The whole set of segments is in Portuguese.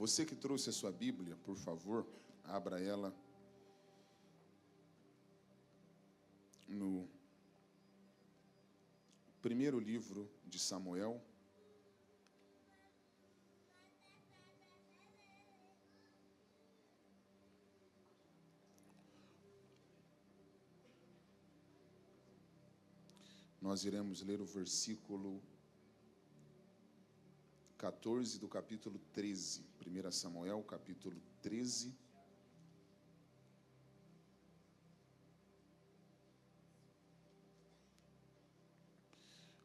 Você que trouxe a sua Bíblia, por favor, abra ela no primeiro livro de Samuel. Nós iremos ler o versículo 14 do capítulo 13. 1 Samuel, capítulo 13.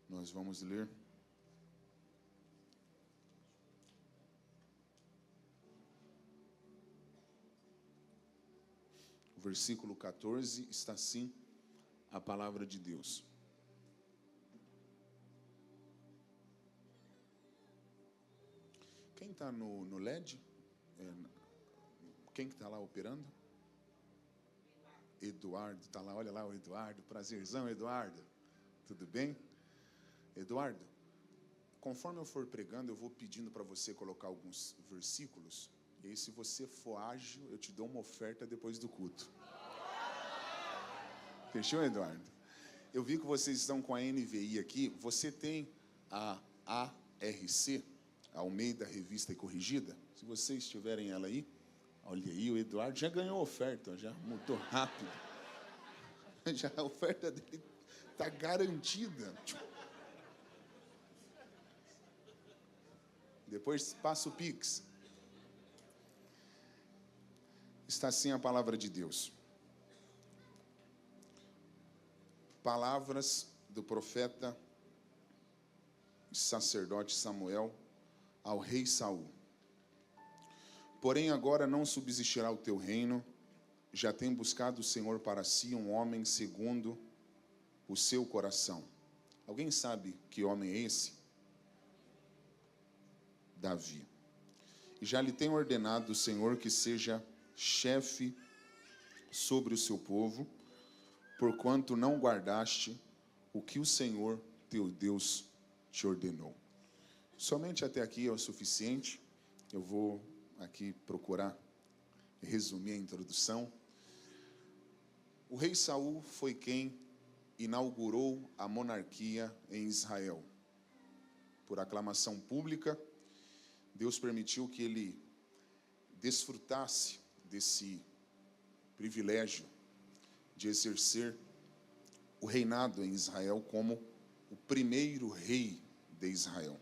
Nós vamos ler o versículo 14, está assim a palavra de Deus. Quem está no LED? Quem que está lá operando? Eduardo está lá, olha lá o Eduardo, prazerzão, Eduardo. Tudo bem? Eduardo, conforme eu for pregando, eu vou pedindo para você colocar alguns versículos, e aí se você for ágil, eu te dou uma oferta depois do culto. Fechou, Eduardo? Eu vi que vocês estão com a NVI aqui, você tem a ARC, a Almeida Revista e Corrigida? Se vocês tiverem ela aí, olha aí, o Eduardo já ganhou a oferta, já mudou rápido. Já a oferta dele está garantida. Depois passa o Pix. Está assim a palavra de Deus. Palavras do profeta e sacerdote Samuel ao rei Saul. Porém agora não subsistirá o teu reino, já tem buscado o Senhor para si um homem segundo o seu coração. Alguém sabe que homem é esse? Davi. E já lhe tem ordenado o Senhor que seja chefe sobre o seu povo, porquanto não guardaste o que o Senhor teu Deus te ordenou. Somente até aqui é o suficiente. Eu vou aqui procurar resumir a introdução. O rei Saul foi quem inaugurou a monarquia em Israel. Por aclamação pública, Deus permitiu que ele desfrutasse desse privilégio de exercer o reinado em Israel como o primeiro rei de Israel.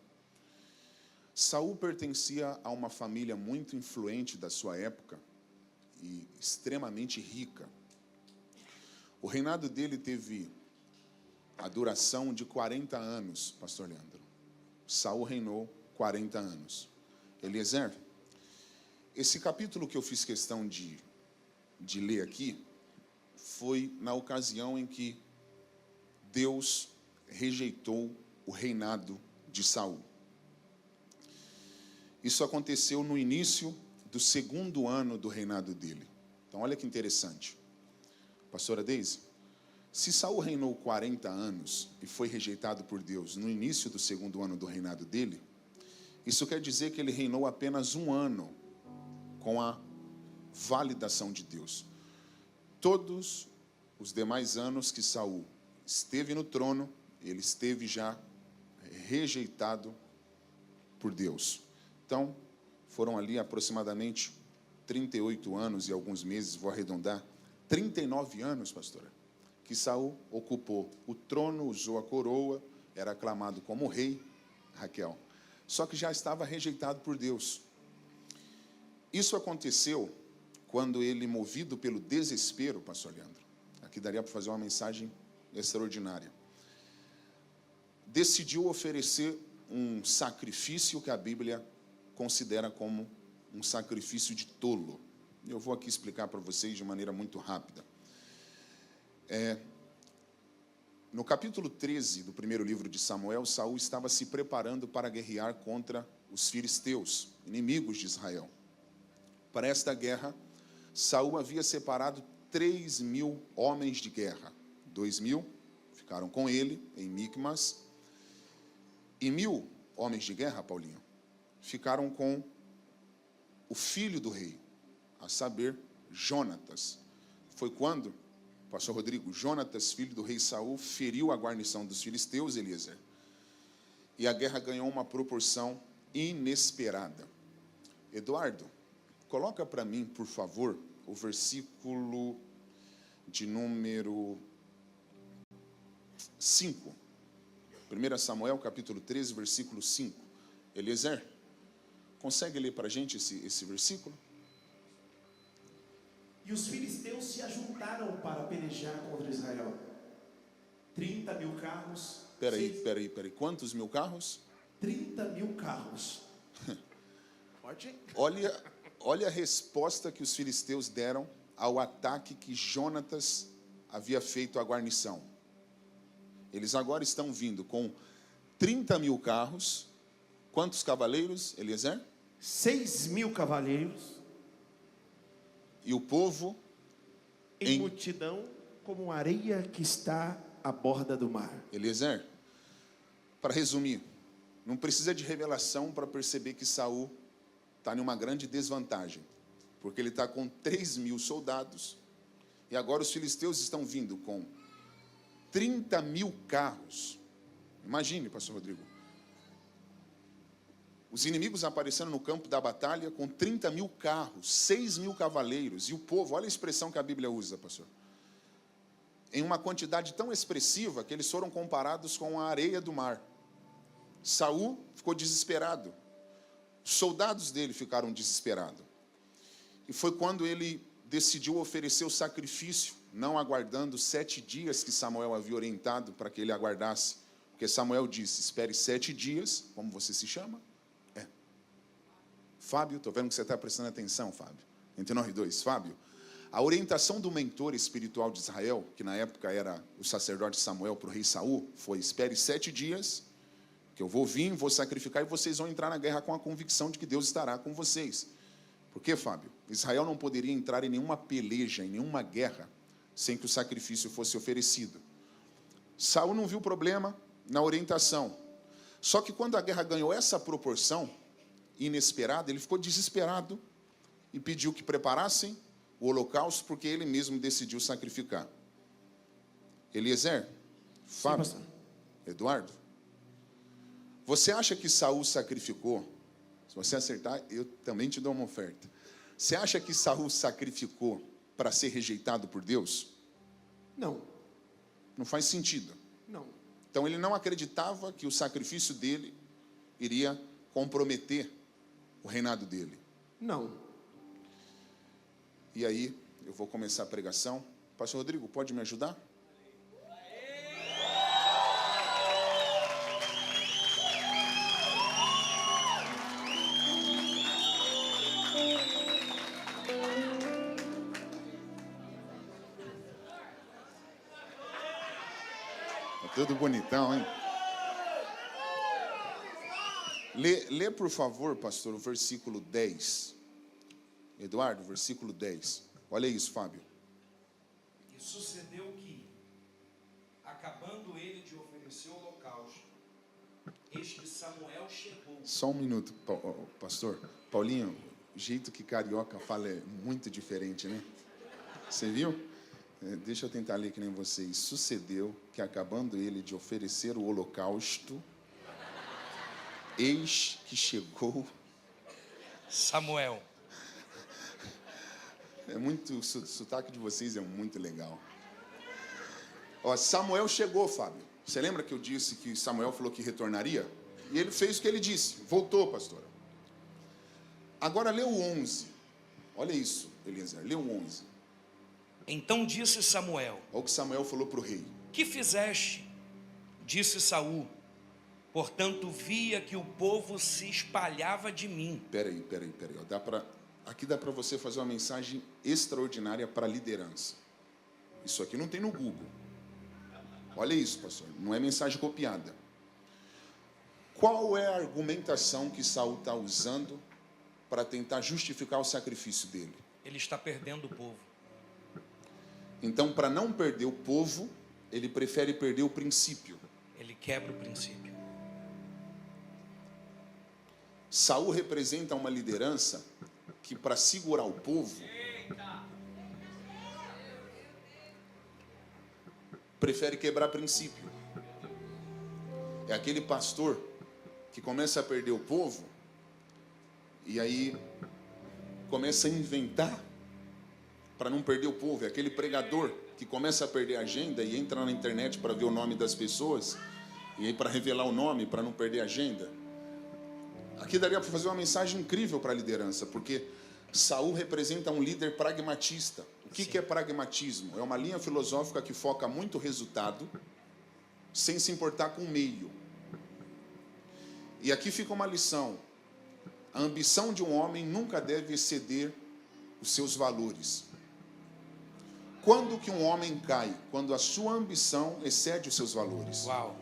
Saul pertencia a uma família muito influente da sua época e extremamente rica. O reinado dele teve a duração de 40 anos, pastor Leandro. Saul reinou 40 anos. Eliezer, esse capítulo que eu fiz questão de ler aqui foi na ocasião em que Deus rejeitou o reinado de Saul. Isso aconteceu no início do segundo ano do reinado dele. Então, olha que interessante. Pastora Deise, se Saul reinou 40 anos e foi rejeitado por Deus no início do segundo ano do reinado dele, isso quer dizer que ele reinou apenas um ano com a validação de Deus. Todos os demais anos que Saul esteve no trono, ele esteve já rejeitado por Deus. Então, foram ali aproximadamente 38 anos e alguns meses, vou arredondar, 39 anos, pastora, que Saul ocupou o trono, usou a coroa, era aclamado como rei, Raquel, só que já estava rejeitado por Deus. Isso aconteceu quando ele, movido pelo desespero, pastor Leandro, aqui daria para fazer uma mensagem extraordinária, decidiu oferecer um sacrifício que a Bíblia considera como um sacrifício de tolo. Eu vou aqui explicar para vocês de maneira muito rápida. No capítulo 13 do primeiro livro de Samuel, Saul estava se preparando para guerrear contra os filisteus, inimigos de Israel. Para esta guerra, Saul havia separado 3.000 homens de guerra. 2.000 ficaram com ele em Micmas, e 1.000 homens de guerra, Paulinho, ficaram com o filho do rei, a saber, Jonatas. Foi quando, pastor Rodrigo, Jonatas, filho do rei Saul, feriu a guarnição dos filisteus, Eliezer. E a guerra ganhou uma proporção inesperada. Eduardo, coloca para mim, por favor, o versículo de número 5. 1 Samuel, capítulo 13, versículo 5. Eliezer, consegue ler para a gente esse versículo? E os filisteus se ajuntaram para pelejar contra Israel. 30 mil carros. Peraí. Quantos mil carros? 30 mil carros. Pode? Olha a resposta que os filisteus deram ao ataque que Jonatas havia feito à guarnição. Eles agora estão vindo com 30 mil carros. Quantos cavaleiros, Eliezer? 6 mil cavaleiros. E o povo em multidão, como areia que está à borda do mar. Eliezer, para resumir, não precisa de revelação para perceber que Saul está em uma grande desvantagem, porque ele está com 3 mil soldados, e agora os filisteus estão vindo com 30 mil carros. Imagine, pastor Rodrigo, os inimigos aparecendo no campo da batalha com 30 mil carros, 6 mil cavaleiros, e o povo, olha a expressão que a Bíblia usa, pastor, em uma quantidade tão expressiva que eles foram comparados com a areia do mar. Saul ficou desesperado, os soldados dele ficaram desesperados, e foi quando ele decidiu oferecer o sacrifício, não aguardando 7 dias que Samuel havia orientado para que ele aguardasse, porque Samuel disse, espere 7 dias, como você se chama? Fábio, estou vendo que você está prestando atenção, Fábio. Entre nós dois, Fábio. A orientação do mentor espiritual de Israel, que na época era o sacerdote Samuel para o rei Saul, foi, espere 7 dias, que eu vou vir, vou sacrificar e vocês vão entrar na guerra com a convicção de que Deus estará com vocês. Por quê, Fábio? Israel não poderia entrar em nenhuma peleja, em nenhuma guerra, sem que o sacrifício fosse oferecido. Saul não viu problema na orientação. Só que quando a guerra ganhou essa proporção inesperada, ele ficou desesperado e pediu que preparassem o holocausto, porque ele mesmo decidiu sacrificar. Eliezer, Fábio, Sim, Eduardo, você acha que Saul sacrificou? Se você acertar, eu também te dou uma oferta. Você acha que Saul sacrificou para ser rejeitado por Deus? Não. Não faz sentido. Não. Então ele não acreditava que o sacrifício dele iria comprometer o reinado dele. Não. E aí, eu vou começar a pregação. Pastor Rodrigo, pode me ajudar? Tá tudo bonitão, hein? Lê, por favor, pastor, o versículo 10. Eduardo, versículo 10. Olha isso, Fábio. E sucedeu que, acabando ele de oferecer o holocausto, eis que Samuel chegou. Só um minuto, pastor. Paulinho, o jeito que carioca fala é muito diferente, né? Você viu? Deixa eu tentar ler que nem vocês. Sucedeu que, acabando ele de oferecer o holocausto, eis que chegou Samuel. É muito, o sotaque de vocês é muito legal. Ó, Samuel chegou, Fábio. Você lembra que eu disse que Samuel falou que retornaria? E ele fez o que ele disse. Voltou, pastora. Agora lê o 11. Olha isso, Eliezer. Lê o 11. Então disse Samuel: Olha o que Samuel falou para o rei. Que fizeste? Disse Saul: portanto via que o povo se espalhava de mim. Peraí. Aqui dá para você fazer uma mensagem extraordinária para a liderança. Isso aqui não tem no Google. Olha isso, pastor. Não é mensagem copiada. Qual é a argumentação que Saul está usando para tentar justificar o sacrifício dele? Ele está perdendo o povo. Então, para não perder o povo, ele prefere perder o princípio. Ele quebra o princípio. Saul representa uma liderança que para segurar o povo, prefere quebrar princípio. É aquele pastor que começa a perder o povo e aí começa a inventar para não perder o povo. É aquele pregador que começa a perder a agenda e entra na internet para ver o nome das pessoas e aí para revelar o nome, para não perder a agenda. Aqui daria para fazer uma mensagem incrível para a liderança, porque Saul representa um líder pragmatista. O que é pragmatismo? É uma linha filosófica que foca muito resultado, sem se importar com o meio. E aqui fica uma lição. A ambição de um homem nunca deve exceder os seus valores. Quando que um homem cai? Quando a sua ambição excede os seus valores. Uau.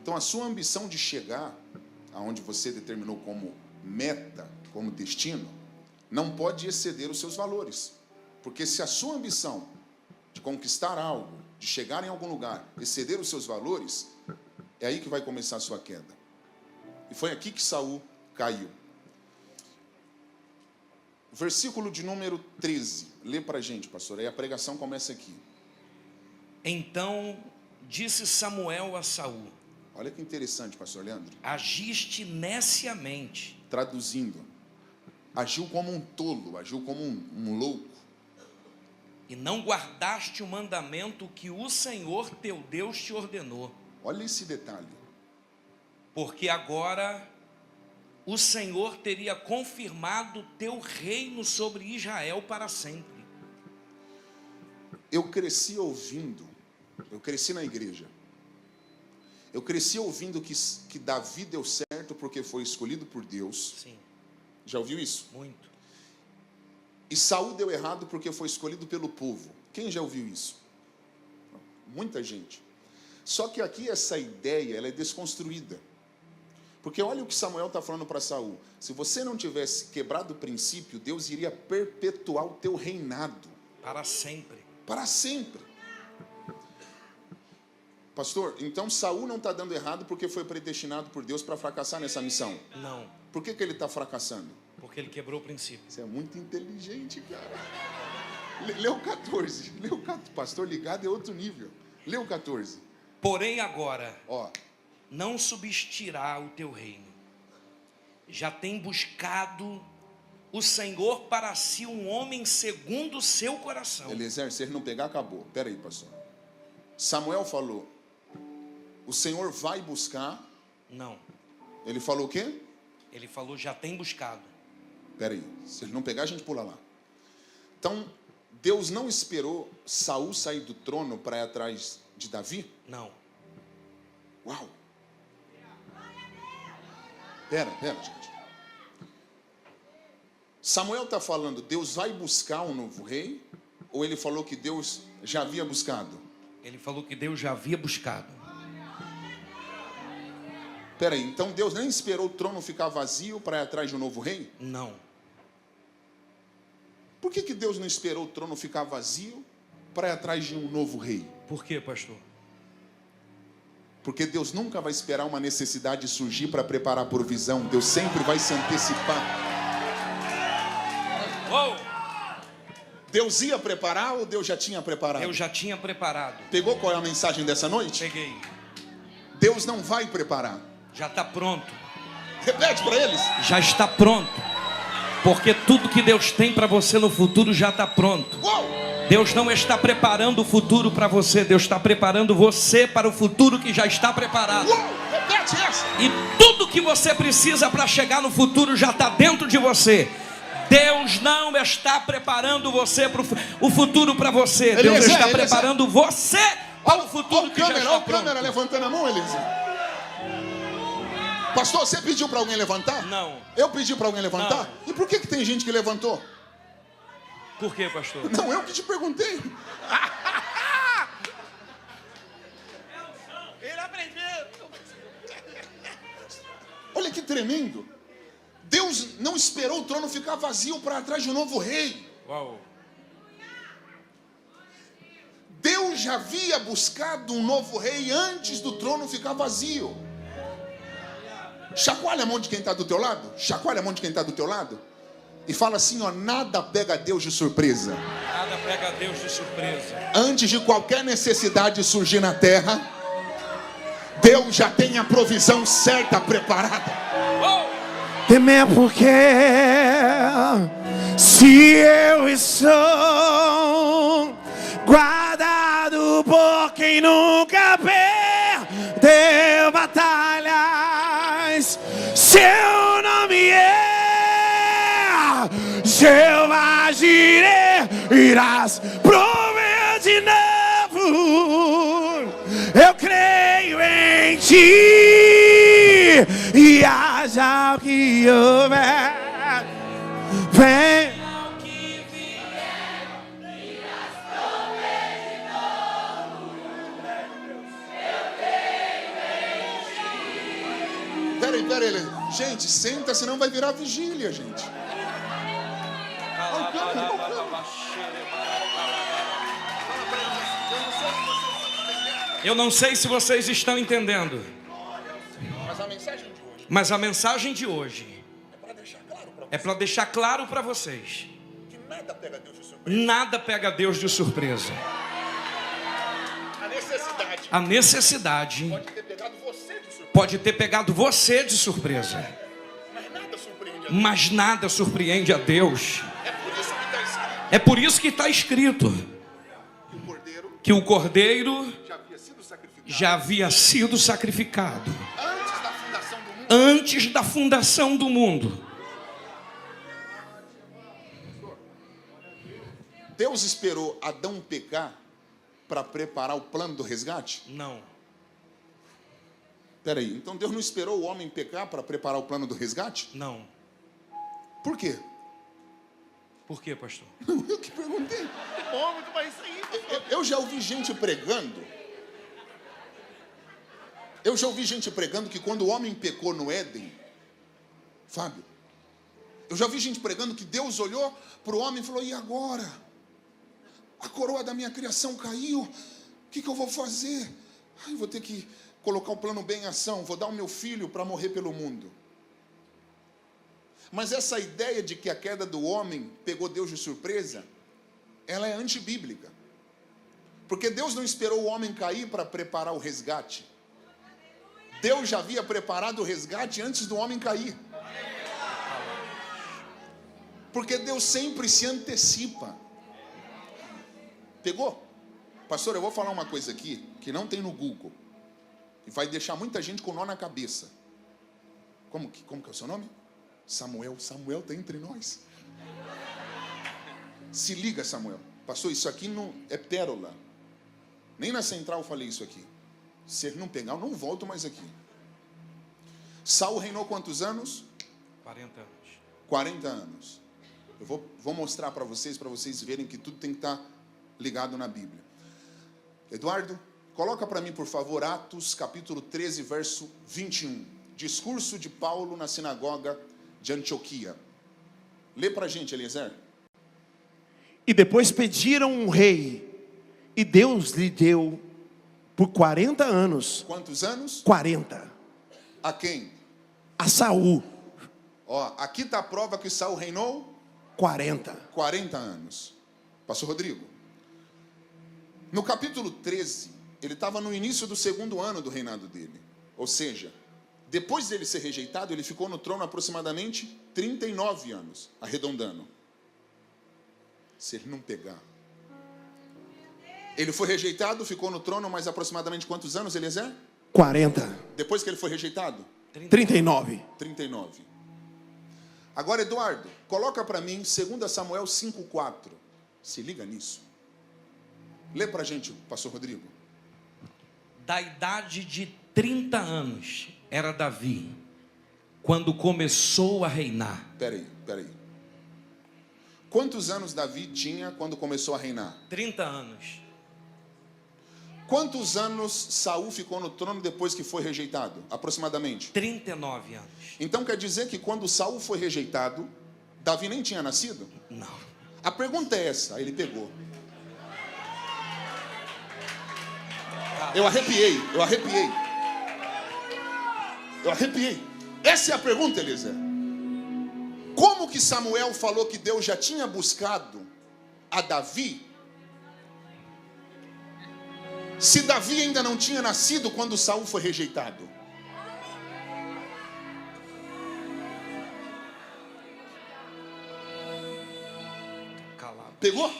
Então a sua ambição de chegar aonde você determinou como meta, como destino, não pode exceder os seus valores. Porque se a sua ambição de conquistar algo, de chegar em algum lugar, exceder os seus valores, é aí que vai começar a sua queda. E foi aqui que Saul caiu. Versículo de número 13. Lê para a gente, pastor. Aí a pregação começa aqui. Então disse Samuel a Saul: Olha que interessante, pastor Leandro. agiste neciamente. Traduzindo, agiu como um tolo, agiu como um louco. E não guardaste o mandamento que o Senhor teu Deus te ordenou. Olha esse detalhe. Porque agora o Senhor teria confirmado teu reino sobre Israel para sempre. Eu cresci ouvindo, eu cresci na igreja. Eu cresci ouvindo que Davi deu certo porque foi escolhido por Deus. Sim. Já ouviu isso? Muito. E Saul deu errado porque foi escolhido pelo povo. Quem já ouviu isso? Muita gente. Só que aqui essa ideia ela é desconstruída. Porque olha o que Samuel está falando para Saul. Se você não tivesse quebrado o princípio, Deus iria perpetuar o teu reinado. Para sempre. Para sempre. Pastor, então Saul não está dando errado porque foi predestinado por Deus para fracassar nessa missão. Não. Por que ele está fracassando? Porque ele quebrou o princípio. Você é muito inteligente, cara. Lê o 14. Lê o 14. Pastor ligado é outro nível. Lê o 14. Porém agora, Ó, não subsistirá o teu reino. Já tem buscado o Senhor para si um homem segundo o seu coração. Eliezer, se ele não pegar, acabou. Espera aí, pastor. Samuel falou, o Senhor vai buscar. Não. Ele falou o quê? Ele falou, já tem buscado. Espera aí, se ele não pegar, a gente pula lá. Então, Deus não esperou Saul sair do trono para ir atrás de Davi? Não. Uau! Pera, gente. Samuel está falando, Deus vai buscar um novo rei? Ou ele falou que Deus já havia buscado? Ele falou que Deus já havia buscado. Pera aí, então Deus nem esperou o trono ficar vazio para ir atrás de um novo rei? Não. Por que Deus não esperou o trono ficar vazio para ir atrás de um novo rei? Por quê, pastor? Porque Deus nunca vai esperar uma necessidade surgir para preparar a provisão. Deus sempre vai se antecipar. Oh! Deus ia preparar ou Deus já tinha preparado? Eu já tinha preparado. Pegou qual é a mensagem dessa noite? Peguei. Deus não vai preparar. Já está pronto. Repete para eles. Já está pronto. Porque tudo que Deus tem para você no futuro já está pronto. Uou! Deus não está preparando o futuro para você. Deus está preparando você para o futuro que já está preparado. Uou! Repete essa. E tudo que você precisa para chegar no futuro já está dentro de você. Deus não está preparando você para o futuro para você. Deus está preparando você para o futuro que já está pronto. Olha a câmera levantando a mão, Elisa. Pastor, você pediu para alguém levantar? Não. Eu pedi para alguém levantar? Não. E por que tem gente que levantou? Por quê, pastor? Não, eu que te perguntei. Ele aprendeu. Olha que tremendo. Deus não esperou o trono ficar vazio para atrás de um novo rei. Uau. Deus já havia buscado um novo rei antes do trono ficar vazio. Chacoalha a mão de quem está do teu lado. Chacoalha a mão de quem está do teu lado. E fala assim, ó, nada pega Deus de surpresa. Nada pega Deus de surpresa. Antes de qualquer necessidade surgir na terra, Deus já tem a provisão certa preparada. Temer porque se eu estou guardado por quem nunca perdeu batalhas, seu nome é Jeová Jireh, irás prover de novo. Eu creio em ti e haja o que houver. Vem. Peraí. Gente, senta, senão vai virar vigília, gente. Eu não sei se vocês estão entendendo. Mas a mensagem de hoje é para deixar claro para vocês que nada pega Deus de surpresa. Nada pega Deus de surpresa. A necessidade A necessidade pode ter pegado você de surpresa. pode ter pegado você de surpresa. Mas nada surpreende a Deus. Mas nada surpreende a Deus. É por isso que está escrito. É por isso que está escrito que o cordeiro já havia sido sacrificado antes da fundação do mundo. Deus esperou Adão pecar para preparar o plano do resgate? Não. Peraí, então Deus não esperou o homem pecar para preparar o plano do resgate? Não. Por quê? Por quê, pastor? Eu que perguntei. Eu já ouvi gente pregando. Que quando o homem pecou no Éden, Fábio, eu já ouvi gente pregando que Deus olhou para o homem e falou, e agora? A coroa da minha criação caiu, o que eu vou fazer? Eu vou ter que colocar o plano B em ação, vou dar o meu filho para morrer pelo mundo. Mas essa ideia de que a queda do homem pegou Deus de surpresa, ela é antibíblica. Porque Deus não esperou o homem cair para preparar o resgate. Deus já havia preparado o resgate antes do homem cair. Porque Deus sempre se antecipa. Pegou? Pastor, eu vou falar uma coisa aqui que não tem no Google. E vai deixar muita gente com nó na cabeça. Como que é o seu nome? Samuel. Samuel está entre nós. Se liga, Samuel. Pastor, isso aqui não é pérola. Nem na central eu falei isso aqui. Se ele não pegar, eu não volto mais aqui. Saul reinou quantos anos? 40 anos. 40 anos. Eu vou mostrar para vocês verem que tudo tem que estar ligado na Bíblia. Eduardo, coloca para mim, por favor, Atos, capítulo 13, verso 21. Discurso de Paulo na sinagoga de Antioquia. Lê para a gente, Eliezer. E depois pediram um rei, e Deus lhe deu por 40 anos. Quantos anos? 40. A quem? A Saul. Ó, aqui está a prova que Saul reinou 40. 40 anos. Pastor Rodrigo. No capítulo 13, ele estava no início do segundo ano do reinado dele. Ou seja, depois dele ser rejeitado, ele ficou no trono aproximadamente 39 anos, arredondando. Se ele não pegar. Ele foi rejeitado, ficou no trono mais aproximadamente quantos anos, Eliezer? 40. Depois que ele foi rejeitado? 39. 39. Agora, Eduardo, coloca para mim 2 Samuel 5,4. Se liga nisso. Lê para a gente, pastor Rodrigo. Da idade de 30 anos era Davi, quando começou a reinar. Peraí. Quantos anos Davi tinha quando começou a reinar? 30 anos. Quantos anos Saul ficou no trono depois que foi rejeitado? Aproximadamente? 39 anos. Então quer dizer que quando Saul foi rejeitado, Davi nem tinha nascido? Não. A pergunta é essa, ele pegou. Eu arrepiei. Essa é a pergunta, Eliezer. Como como que Samuel falou que Deus já tinha buscado a Davi, se Davi ainda não tinha nascido quando Saul foi rejeitado? Pegou?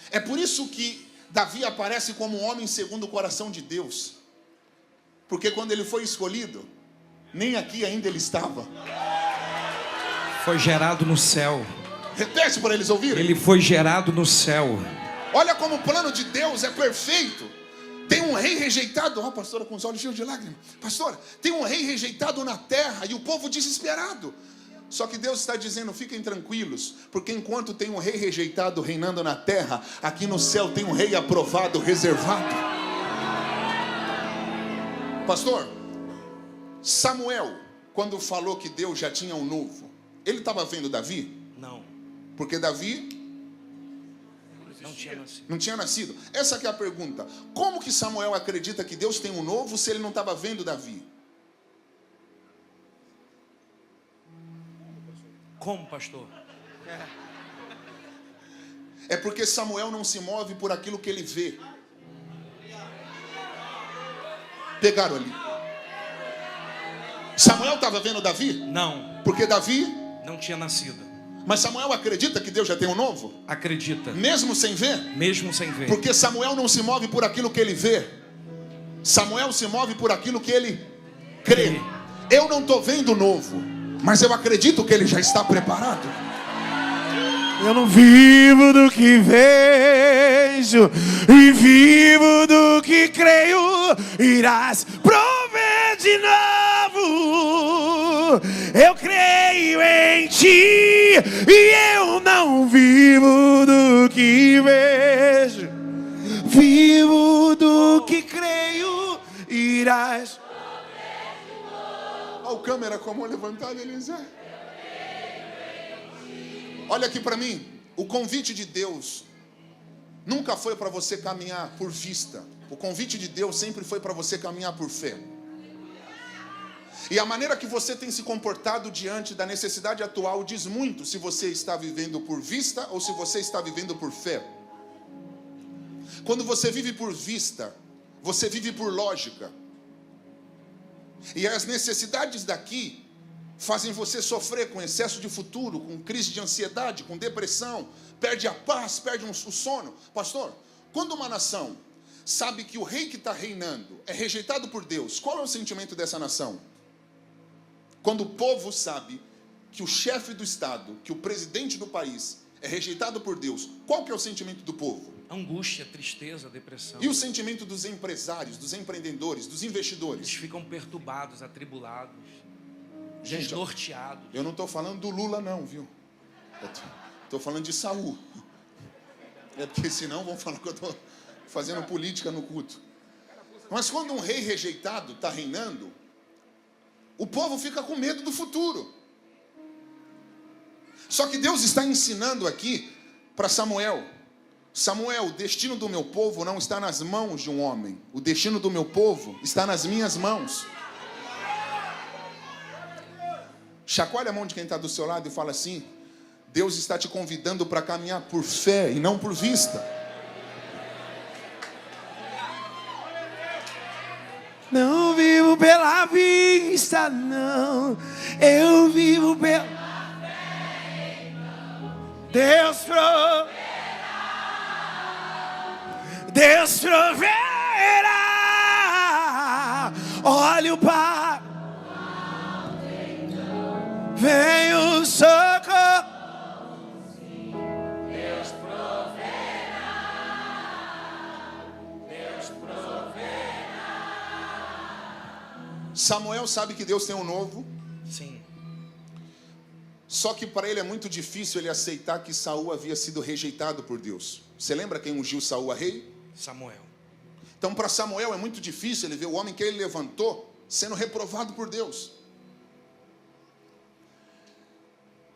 É por isso que Davi aparece como um homem segundo o coração de Deus. Porque quando ele foi escolhido, nem aqui ainda ele estava. Foi gerado no céu. Repete para eles ouvirem. Ele foi gerado no céu. Olha como o plano de Deus é perfeito. Tem um rei rejeitado. Ó, pastora com os olhos cheios de lágrimas. Pastora, tem um rei rejeitado na terra e o povo desesperado. Só que Deus está dizendo, fiquem tranquilos, porque enquanto tem um rei rejeitado reinando na terra, aqui no céu tem um rei aprovado, reservado. Pastor, Samuel, quando falou que Deus já tinha um novo, ele estava vendo Davi? Não. Porque Davi não tinha nascido. Essa que é a pergunta. Como que Samuel acredita que Deus tem um novo se ele não estava vendo Davi? Como, pastor? É porque Samuel não se move por aquilo que ele vê. Pegaram ali. Samuel estava vendo Davi? Não. Porque Davi não tinha nascido. Mas Samuel acredita que Deus já tem um novo? Acredita. Mesmo sem ver? Mesmo sem ver. Porque Samuel não se move por aquilo que ele vê. Samuel se move por aquilo que ele crê. Eu não estou vendo o novo, mas eu acredito que ele já está preparado. Eu não vivo do que vejo, e vivo do que creio. Irás prover de novo. Eu creio em ti, e eu não vivo do que vejo, vivo do que creio. Irás. Olha o câmera com a mão levantada, Elisa. Olha aqui para mim. O convite de Deus nunca foi para você caminhar por vista. O convite de Deus sempre foi para você caminhar por fé. E a maneira que você tem se comportado diante da necessidade atual diz muito se você está vivendo por vista ou se você está vivendo por fé. Quando você vive por vista, você vive por lógica. E as necessidades daqui fazem você sofrer com excesso de futuro, com crise de ansiedade, com depressão, perde a paz, perde o sono. Pastor, quando uma nação sabe que o rei que está reinando é rejeitado por Deus, qual é o sentimento dessa nação? Quando o povo sabe que o chefe do estado, que o presidente do país é rejeitado por Deus, qual que é o sentimento do povo? Angústia, tristeza, depressão. E o sentimento dos empresários, dos empreendedores, dos investidores? Eles ficam perturbados, atribulados, gente, desnorteados. Eu não estou falando do Lula não, viu? Estou falando de Saul. É porque senão vão falar que eu estou fazendo política no culto. Mas quando um rei rejeitado está reinando, o povo fica com medo do futuro. Só que Deus está ensinando aqui para Samuel. Samuel, o destino do meu povo não está nas mãos de um homem. O destino do meu povo está nas minhas mãos. Chacoalha a mão de quem está do seu lado e fala assim: Deus está te convidando para caminhar por fé e não por vista. Não vivo pela vista, não. Eu vivo pela fé. Deus proverá. Deus proverá. Olho para. Vem o socorro. Deus proverá. Deus proverá. Samuel sabe que Deus tem um novo. Sim. Só que para ele é muito difícil ele aceitar que Saul havia sido rejeitado por Deus. Você lembra quem ungiu Saul a rei? Samuel. Então para Samuel é muito difícil ele ver o homem que ele levantou sendo reprovado por Deus.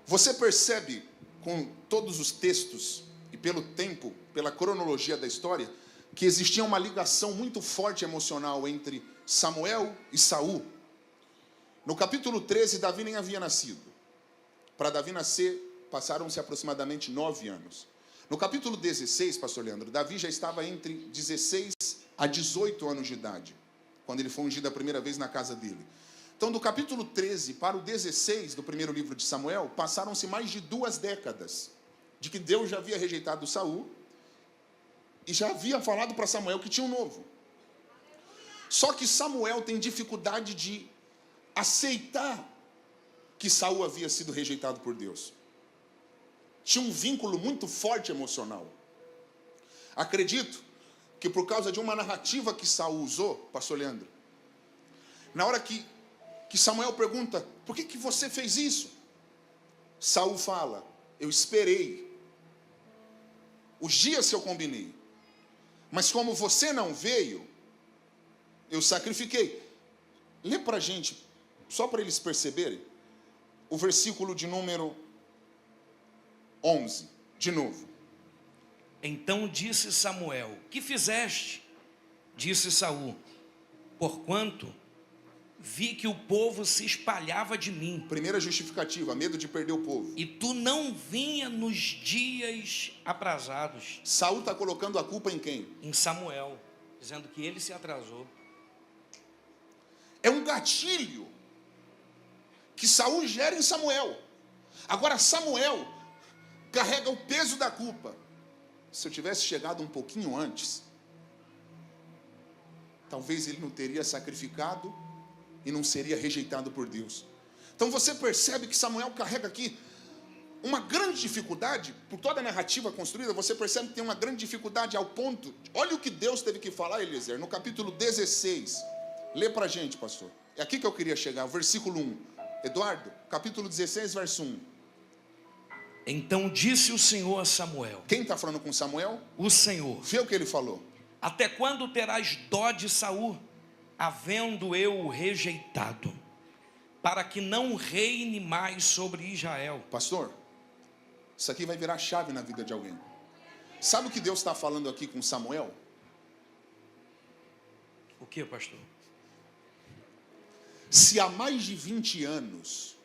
Você percebe com todos os textos e pelo tempo, pela cronologia da história, que existia uma ligação muito forte emocional entre Samuel e Saul. No capítulo 13, Davi nem havia nascido. para Davi nascer, passaram-se aproximadamente 9 anos. No capítulo 16, pastor Leandro, Davi já estava entre 16 a 18 anos de idade, quando ele foi ungido a primeira vez na casa dele. Então, do capítulo 13 para o 16 do primeiro livro de Samuel, passaram-se mais de 2 décadas de que Deus já havia rejeitado Saul e já havia falado para Samuel que tinha um novo. Só que Samuel tem dificuldade de aceitar que Saul havia sido rejeitado por Deus. Tinha um vínculo muito forte emocional. Acredito que por causa de uma narrativa que Saul usou, pastor Leandro, na hora que Samuel pergunta, por que você fez isso? Saul fala, eu esperei os dias que eu combinei, mas como você não veio, eu sacrifiquei. Lê para a gente, só para eles perceberem, o versículo de número 11, de novo. Então disse Samuel, que fizeste? Disse Saul, porquanto vi que o povo se espalhava de mim. Primeira justificativa, medo de perder o povo. E tu não vinha nos dias aprazados. Saul está colocando a culpa em quem? Em Samuel, dizendo que ele se atrasou. É um gatilho que Saul gera em Samuel. Agora Samuel carrega o peso da culpa. Se eu tivesse chegado um pouquinho antes, talvez ele não teria sacrificado e não seria rejeitado por Deus. Então você percebe que Samuel carrega aqui uma grande dificuldade, por toda a narrativa construída, você percebe que tem uma grande dificuldade ao ponto, olha o que Deus teve que falar, Eliezer, no capítulo 16, lê pra gente, pastor, é aqui que eu queria chegar, o versículo 1, Eduardo, capítulo 16, verso 1. Então disse o Senhor a Samuel. Quem está falando com Samuel? O Senhor. Vê o que ele falou. Até quando terás dó de Saul, havendo eu o rejeitado, para que não reine mais sobre Israel? Pastor, isso aqui vai virar chave na vida de alguém. Sabe o que Deus está falando aqui com Samuel? O que, pastor? Se há mais de 20 anos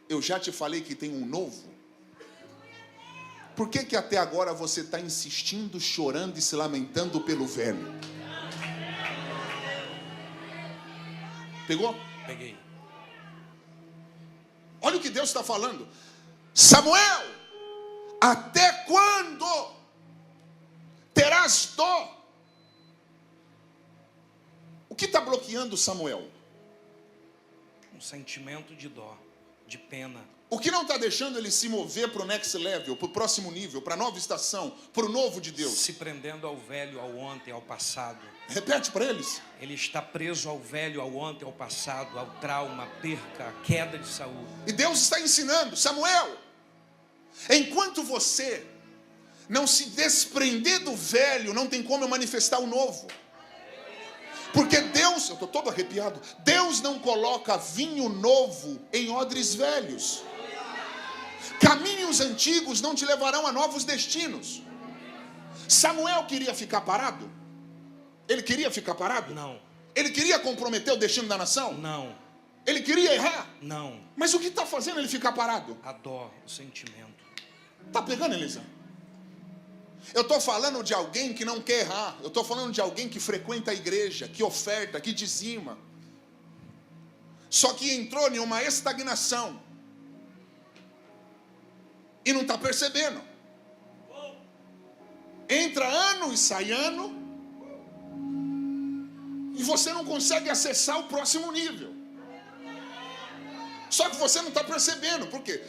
eu já te falei que tem um novo, por que até agora você está insistindo, chorando e se lamentando pelo velho? Pegou? Peguei. Olha o que Deus está falando. Samuel, até quando terás dó? O que está bloqueando Samuel? Um sentimento de dó, de pena. O que não está deixando ele se mover para o next level, para o próximo nível, para a nova estação, para o novo de Deus? Se prendendo ao velho, ao ontem, ao passado. Repete para eles. Ele está preso ao velho, ao ontem, ao passado, ao trauma, à perca, à queda de Saul. E Deus está ensinando, Samuel, enquanto você não se desprender do velho, não tem como eu manifestar o novo. Porque Deus, eu estou todo arrepiado, Deus não coloca vinho novo em odres velhos. Caminhos antigos não te levarão a novos destinos. Samuel queria ficar parado? Ele queria ficar parado? Não. Ele queria comprometer o destino da nação? Não. Ele queria errar? Não. Mas o que está fazendo ele ficar parado? A dó, o sentimento. Está pegando, Elisa? Eu estou falando de alguém que não quer errar. Eu estou falando de alguém que frequenta a igreja, que oferta, que dizima. Só que entrou em uma estagnação. E não está percebendo. Entra ano e sai ano. E você não consegue acessar o próximo nível. Só que você não está percebendo. Por quê?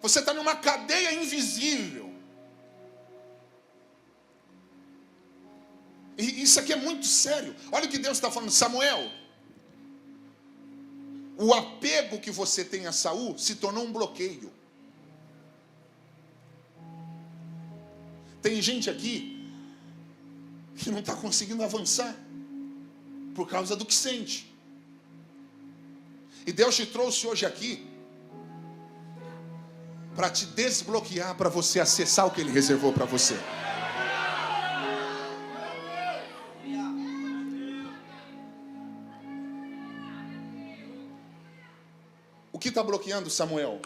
Você está numa cadeia invisível. E isso aqui é muito sério. Olha o que Deus está falando. Samuel, o apego que você tem a Saul se tornou um bloqueio. Tem gente aqui que não está conseguindo avançar por causa do que sente. E Deus te trouxe hoje aqui para te desbloquear, para você acessar o que Ele reservou para você. que está bloqueando, Samuel?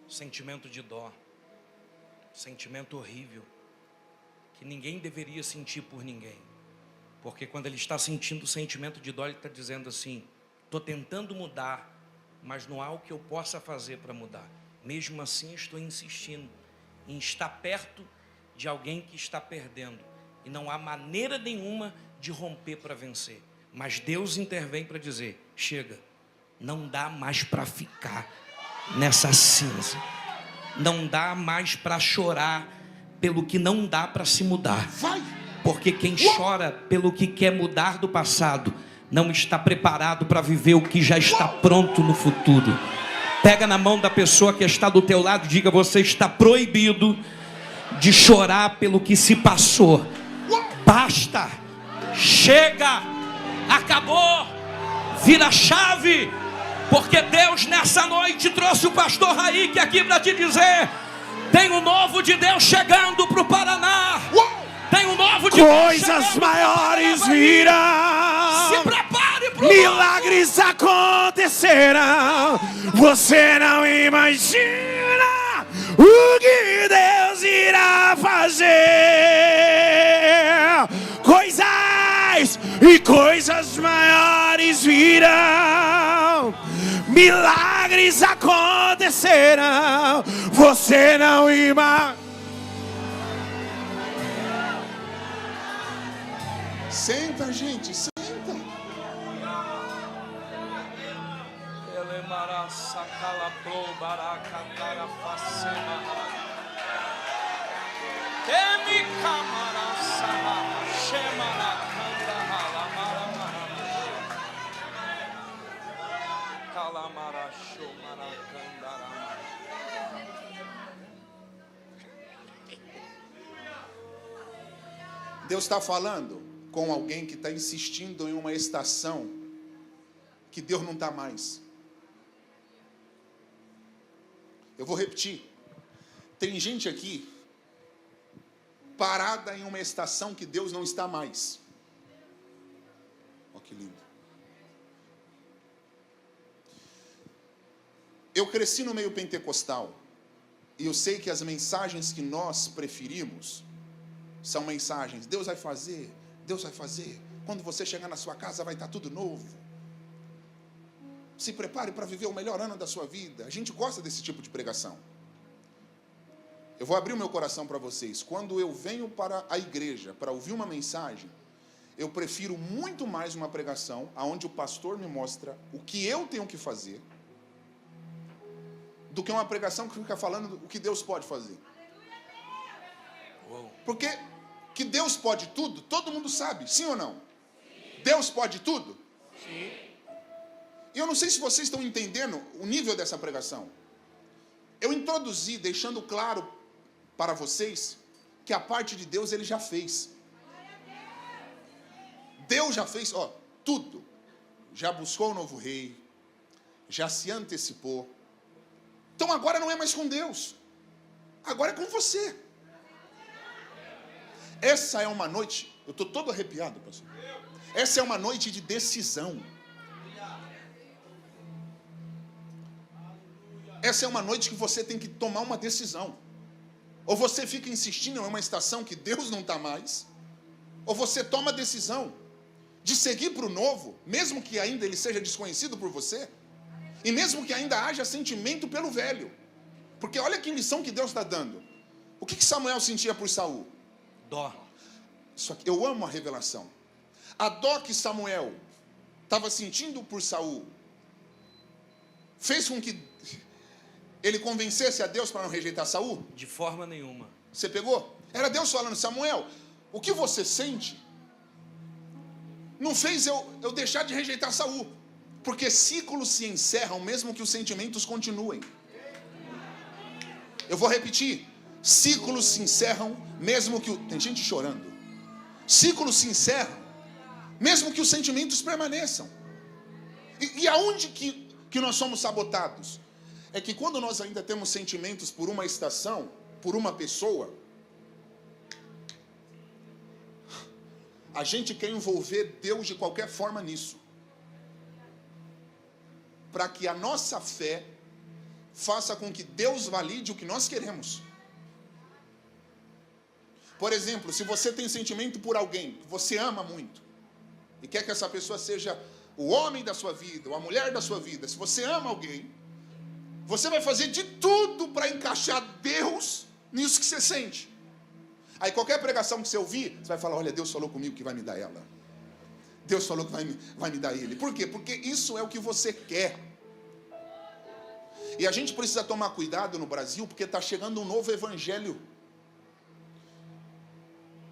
Sentimento de dó. Sentimento horrível. Que ninguém deveria sentir por ninguém. Porque quando ele está sentindo o sentimento de dó, ele está dizendo assim: estou tentando mudar, mas não há o que eu possa fazer para mudar. Mesmo assim, estou insistindo em estar perto de alguém que está perdendo. E não há maneira nenhuma de romper para vencer. Mas Deus intervém para dizer: chega, não dá mais para ficar nessa cinza. Não dá mais para chorar pelo que não dá para se mudar. Porque quem chora pelo que quer mudar do passado não está preparado para viver o que já está pronto no futuro. Pega na mão da pessoa que está do teu lado e diga: você está proibido de chorar pelo que se passou. Basta, chega, acabou, vira a chave. Porque Deus nessa noite trouxe o pastor Raik aqui para te dizer: tem um novo de Deus chegando para o Paraná. Tem um novo de coisas maiores virão. Se prepare para milagres acontecerão. Você não imagina o que Deus irá fazer. Coisas maiores virão. Milagres acontecerão. Você não imagina. Senta, gente, senta. Deus está falando com alguém que está insistindo em uma estação que Deus não está mais. Eu vou repetir. Tem gente aqui parada em uma estação que Deus não está mais. Olha que lindo. Eu cresci no meio pentecostal e eu sei que as mensagens que nós preferimos são mensagens: Deus vai fazer, Deus vai fazer. Quando você chegar na sua casa vai estar tudo novo. Se prepare para viver o melhor ano da sua vida. A gente gosta desse tipo de pregação. Eu vou abrir o meu coração para vocês. Quando eu venho para a igreja para ouvir uma mensagem, eu prefiro muito mais uma pregação onde o pastor me mostra o que eu tenho que fazer, do que uma pregação que fica falando o que Deus pode fazer. Porque que Deus pode tudo, todo mundo sabe, sim ou não? Sim. Deus pode tudo? Sim. E eu não sei se vocês estão entendendo o nível dessa pregação. Eu introduzi, deixando claro para vocês, que a parte de Deus Ele já fez. Deus já fez, tudo. Já buscou o novo rei, já se antecipou. Então agora não é mais com Deus, agora é com você. Essa é uma noite, eu estou todo arrepiado, pastor. Essa é uma noite de decisão. Essa é uma noite que você tem que tomar uma decisão. Ou você fica insistindo em uma estação que Deus não está mais, ou você toma a decisão de seguir para o novo, mesmo que ainda ele seja desconhecido por você, e mesmo que ainda haja sentimento pelo velho. Porque olha que lição que Deus está dando. O que Samuel sentia por Saul? Dó. Isso aqui, eu amo a revelação. A dó que Samuel estava sentindo por Saul fez com que ele convencesse a Deus para não rejeitar Saul? De forma nenhuma. Você pegou? Era Deus falando: Samuel, o que você sente não fez eu deixar de rejeitar Saul. Porque ciclos se encerram mesmo que os sentimentos continuem. Eu vou repetir. Ciclos se encerram mesmo que tem gente chorando. Ciclos se encerram mesmo que os sentimentos permaneçam. E aonde que nós somos sabotados? É que quando nós ainda temos sentimentos por uma estação, por uma pessoa, a gente quer envolver Deus de qualquer forma nisso. para que a nossa fé faça com que Deus valide o que nós queremos. Por exemplo, se você tem sentimento por alguém que você ama muito e quer que essa pessoa seja o homem da sua vida, ou a mulher da sua vida, se você ama alguém, você vai fazer de tudo para encaixar Deus nisso que você sente. Aí qualquer pregação que você ouvir, você vai falar: olha, Deus falou comigo que vai me dar ela. Deus falou que vai me dar ele. Por quê? Porque isso é o que você quer. E a gente precisa tomar cuidado no Brasil, porque está chegando um novo evangelho.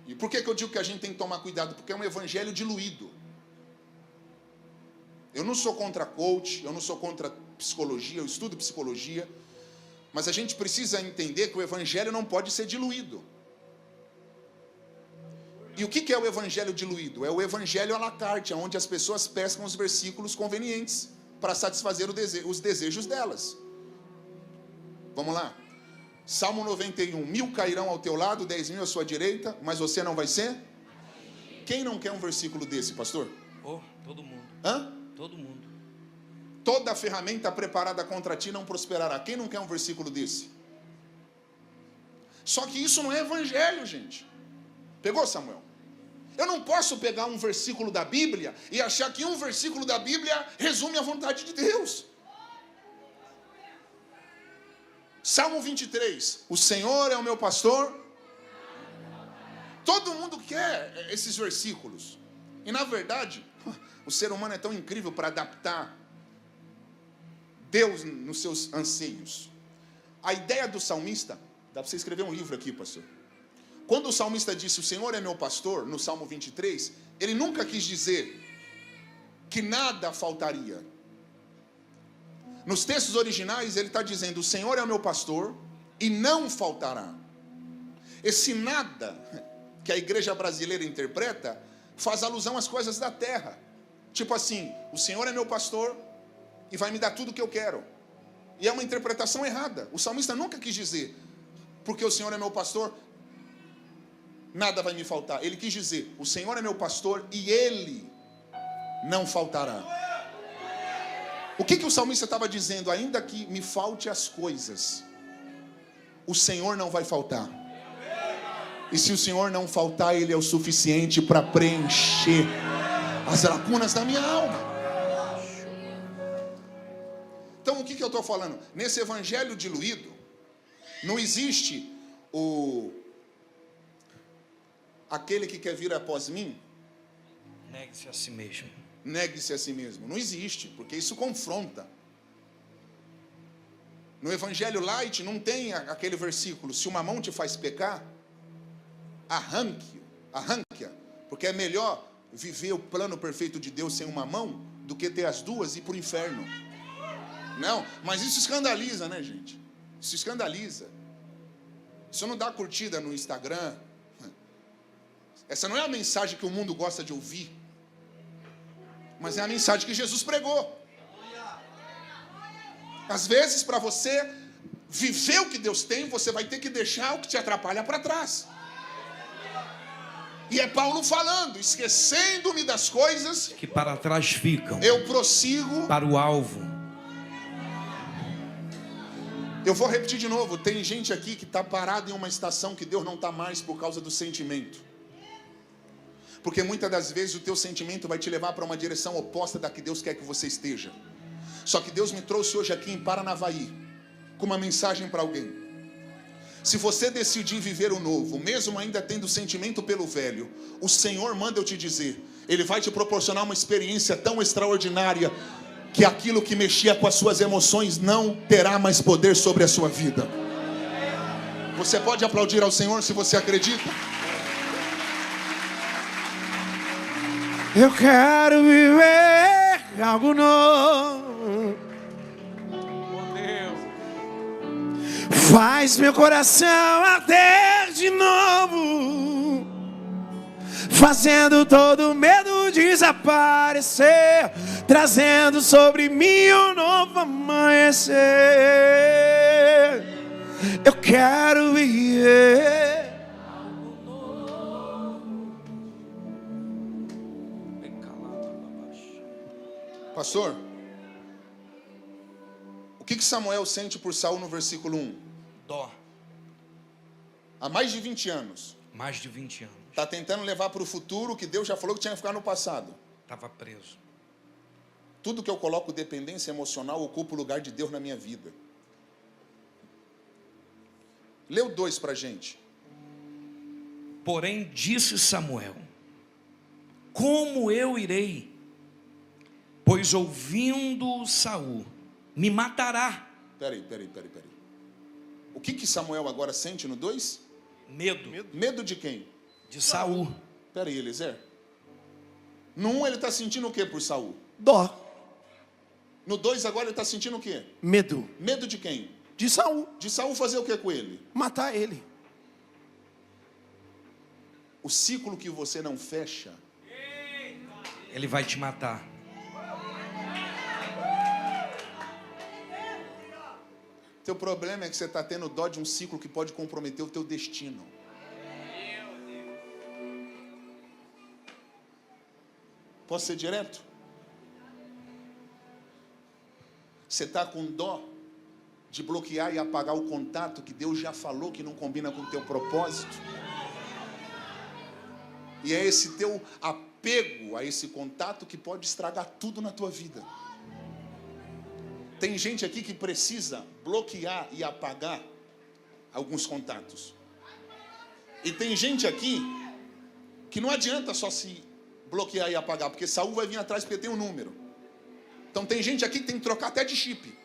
E por que eu digo que a gente tem que tomar cuidado? Porque é um evangelho diluído. Eu não sou contra coach, eu não sou contra psicologia, eu estudo psicologia, mas a gente precisa entender que o evangelho não pode ser diluído. E o que é o evangelho diluído? É o evangelho à la carte, onde as pessoas pescam os versículos convenientes para satisfazer os desejos delas. Vamos lá. Salmo 91, 1000 cairão ao teu lado, 10.000 à sua direita, mas você não vai ser? Quem não quer um versículo desse, pastor? Oh, todo mundo. Hã? Todo mundo. Toda ferramenta preparada contra ti não prosperará. Quem não quer um versículo desse? Só que isso não é evangelho, gente. Pegou, Samuel? Eu não posso pegar um versículo da Bíblia e achar que um versículo da Bíblia resume a vontade de Deus. Salmo 23. O Senhor é o meu pastor. Todo mundo quer esses versículos. E na verdade, o ser humano é tão incrível para adaptar Deus nos seus anseios. A ideia do salmista, dá para você escrever um livro aqui, pastor. Quando o salmista disse: o Senhor é meu pastor, no Salmo 23, ele nunca quis dizer que nada faltaria. Nos textos originais ele está dizendo: o Senhor é o meu pastor e não faltará. Esse nada que a igreja brasileira interpreta faz alusão às coisas da terra. Tipo assim: o Senhor é meu pastor e vai me dar tudo o que eu quero. E é uma interpretação errada. O salmista nunca quis dizer: porque o Senhor é meu pastor, nada vai me faltar. Ele quis dizer: o Senhor é meu pastor e Ele não faltará. O que o salmista estava dizendo? Ainda que me falte as coisas, o Senhor não vai faltar. E se o Senhor não faltar, Ele é o suficiente para preencher as lacunas da minha alma. Então o que eu estou falando? Nesse evangelho diluído, não existe aquele que quer vir após mim, negue-se a si mesmo. Negue-se a si mesmo. Não existe, porque isso confronta. No Evangelho Light não tem aquele versículo: se uma mão te faz pecar, arranque-a, porque é melhor viver o plano perfeito de Deus sem uma mão do que ter as duas e ir para o inferno. Não, mas isso escandaliza, né, gente? Isso escandaliza. Isso não dá curtida no Instagram. Essa não é a mensagem que o mundo gosta de ouvir, mas é a mensagem que Jesus pregou. Às vezes, para você viver o que Deus tem, você vai ter que deixar o que te atrapalha para trás. E é Paulo falando: esquecendo-me das coisas que para trás ficam, eu prossigo para o alvo. Eu vou repetir de novo: tem gente aqui que está parada em uma estação que Deus não está mais por causa do sentimento. Porque muitas das vezes o teu sentimento vai te levar para uma direção oposta da que Deus quer que você esteja. Só que Deus me trouxe hoje aqui em Paranavaí com uma mensagem para alguém. Se você decidir viver o novo, mesmo ainda tendo sentimento pelo velho, o Senhor manda eu te dizer, Ele vai te proporcionar uma experiência tão extraordinária que aquilo que mexia com as suas emoções não terá mais poder sobre a sua vida. Você pode aplaudir ao Senhor se você acredita? Eu quero viver algo novo. Oh Deus. Faz meu coração arder de novo, fazendo todo medo desaparecer, trazendo sobre mim um novo amanhecer. Eu quero viver. Pastor, que Samuel sente por Saul no versículo 1? Dó. Há mais de 20 anos. Mais de 20 anos. Está tentando levar para o futuro o que Deus já falou que tinha que ficar no passado. Estava preso. Tudo que eu coloco dependência emocional ocupa o lugar de Deus na minha vida. Lê o 2 para a gente. Porém disse Samuel: como eu irei? Pois ouvindo Saul, me matará. Peraí. O que Samuel agora sente no 2? Medo. Medo de quem? De Saul. Peraí, Eliezer. No 1 ele está sentindo o que por Saul? Dó. No 2 agora ele está sentindo o quê? Medo. Medo de quem? De Saul. De Saul fazer o que com ele? Matar ele. O ciclo que você não fecha, ele vai te matar. Teu problema é que você está tendo dó de um ciclo que pode comprometer o teu destino. Posso ser direto? Você está com dó de bloquear e apagar o contato que Deus já falou que não combina com o teu propósito. E é esse teu apego a esse contato que pode estragar tudo na tua vida. Tem gente aqui que precisa bloquear e apagar alguns contatos. E tem gente aqui que não adianta só se bloquear e apagar, porque Saul vai vir atrás porque tem um número. Então tem gente aqui que tem que trocar até de chip.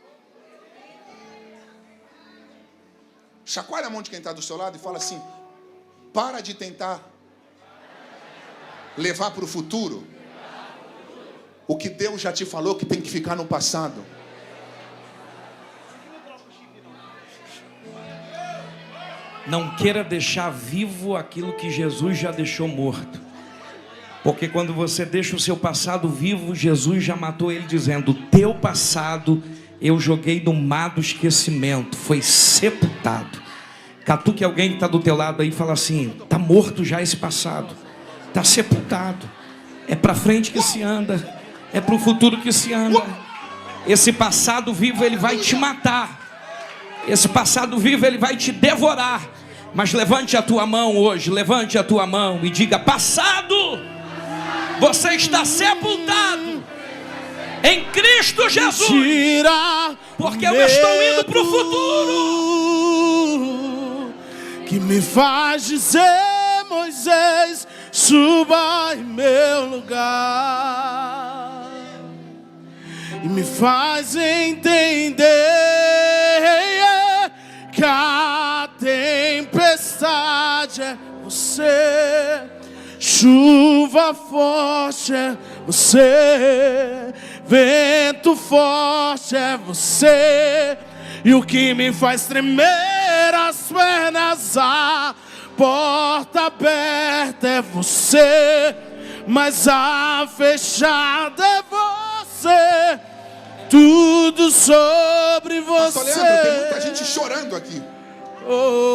Chacoalha a mão de quem está do seu lado e fala assim: para de tentar levar para o futuro o que Deus já te falou que tem que ficar no passado. Não queira deixar vivo aquilo que Jesus já deixou morto. Porque quando você deixa o seu passado vivo, Jesus já matou ele dizendo: teu passado eu joguei no mar do esquecimento, foi sepultado. Catuque alguém que está do teu lado aí e fala assim: está morto já esse passado, está sepultado. É para frente que se anda, é para o futuro que se anda. Esse passado vivo ele vai te matar. Esse passado vivo ele vai te devorar. Mas levante a tua mão hoje, levante a tua mão e diga: passado, você está sepultado em Cristo Jesus. Porque eu estou indo para o futuro. Que me faz dizer: Moisés, suba em meu lugar. E me faz entender que a tempestade é você, chuva forte é você, vento forte é você, e o que me faz tremer as pernas, a porta aberta é você, mas a fechada é você. Tudo sobre você. Pastor Leandro, tem muita gente chorando aqui.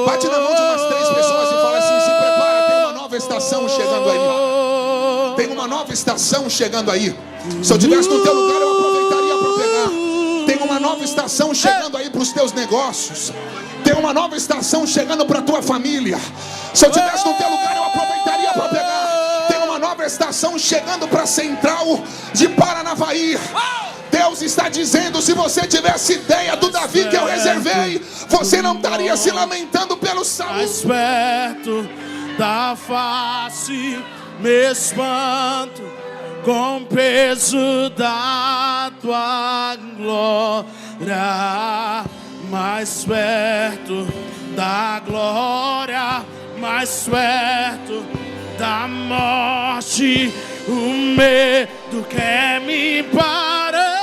Bate na mão de umas 3 pessoas e fala assim: se prepara, tem uma nova estação chegando aí. Tem uma nova estação chegando aí. Se eu estivesse no teu lugar, eu aproveitaria para pegar. Tem uma nova estação chegando aí para os teus negócios. Tem uma nova estação chegando para a tua família. Se eu estivesse no teu lugar, eu aproveitaria para pegar. Tem uma nova estação chegando para a central de Paranavaí. Deus está dizendo: se você tivesse ideia do Davi que eu reservei, você não estaria se lamentando pelo Saul. Mais perto da face, me espanto com o peso da tua glória. Mais perto da glória, mais perto da morte, o medo quer me parar.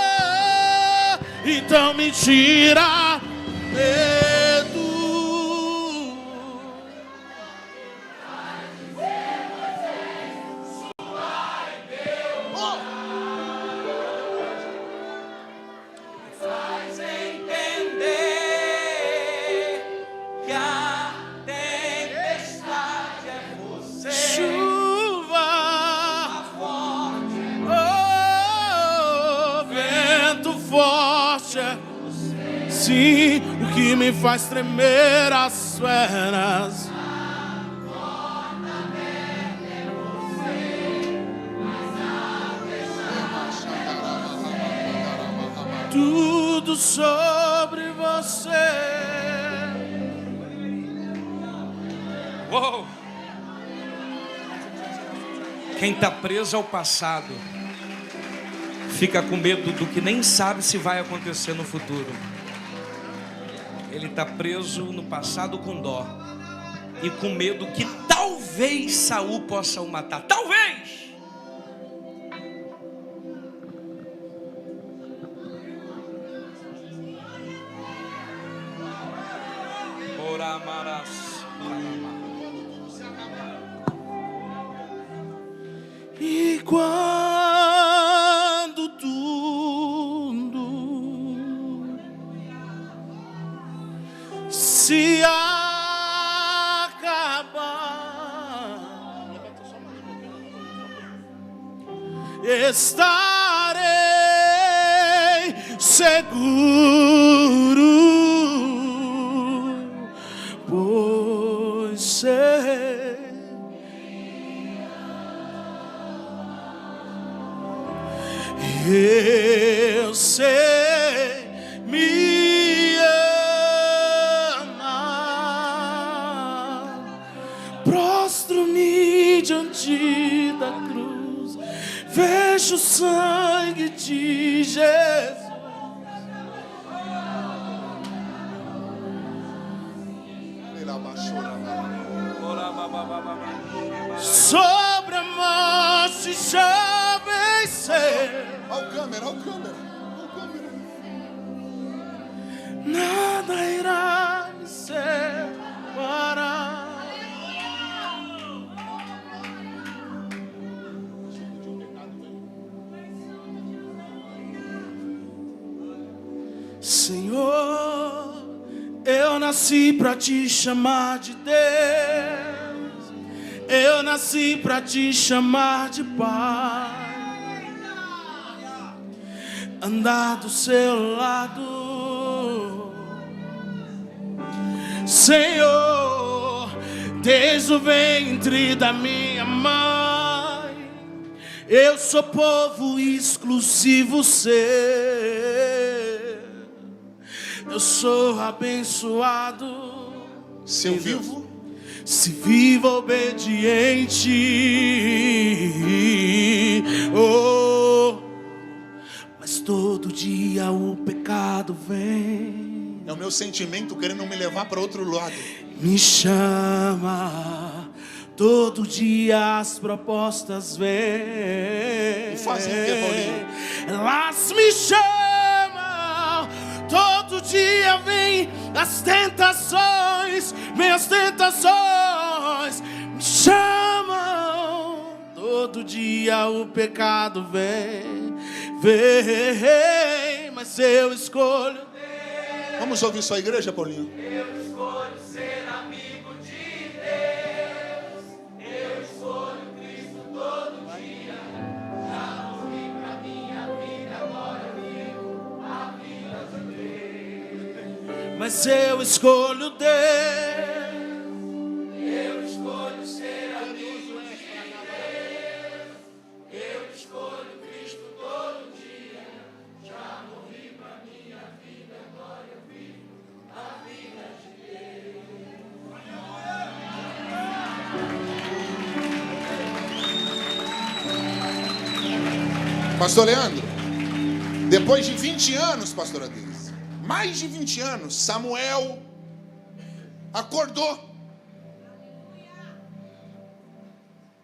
Então me tira medo. Faz entender que a tempestade é você. Chuva forte, vento forte, Sim, o que me faz tremer as feras. Tudo sobre você. Uou! Quem está preso ao passado fica com medo do que nem sabe se vai acontecer no futuro. Ele está preso no passado com dó e com medo que talvez Saul possa o matar. Talvez! E quando tudo se acabar, estarei seguro, pois sei. Eu sei, me ama. Prostro-me diante da cruz, vejo o sangue de Jesus. Sobre a morte já vencer. Olha o câmera, olha o câmera, olha o câmera. Nada irá me separar. Senhor, eu nasci pra te chamar de Deus. Eu nasci pra te chamar de Pai. Andar do seu lado, Senhor, desde o ventre da minha mãe. Eu sou povo exclusivo seu. Eu sou abençoado. Se eu vivo, se vivo obediente. Oh, mas todo dia o pecado vem. é o meu sentimento querendo me levar para outro lado. Me chama. Todo dia as propostas vêm. E fazem o que, Paulinho? Elas me chamam. Todo dia vem as tentações. Minhas tentações me chamam. Todo dia o pecado vem. Vem, mas eu escolho. Vamos ouvir sua igreja, Paulinho? Eu escolho ser amigo de Deus. Eu escolho Cristo todo dia. Já morri pra minha vida, agora eu vivo a vida de Deus. Mas eu escolho Deus. Eu escolho ser amigo de Deus. Eu escolho Cristo todo dia. Já morri pra minha vida, agora eu vivo a vida de Deus. Pastor Leandro, depois de 20 anos, pastora Deise, mais de 20 anos, Samuel acordou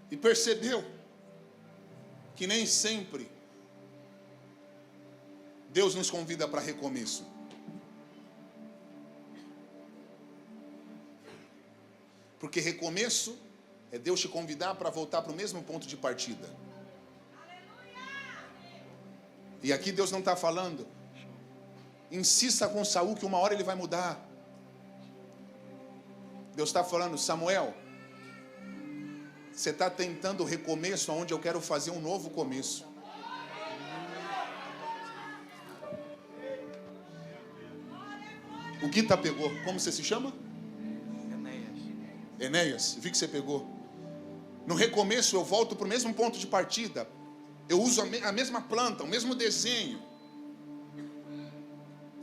e percebeu que nem sempre Deus nos convida para recomeço. Porque recomeço é Deus te convidar para voltar para o mesmo ponto de partida. E aqui Deus não está falando, insista com Saul que uma hora ele vai mudar. Deus está falando, Samuel, você está tentando o recomeço onde eu quero fazer um novo começo. O Guita pegou. Como você se chama? Enéas. Vi que você pegou. No recomeço eu volto para o mesmo ponto de partida. Eu uso a mesma planta, o mesmo desenho.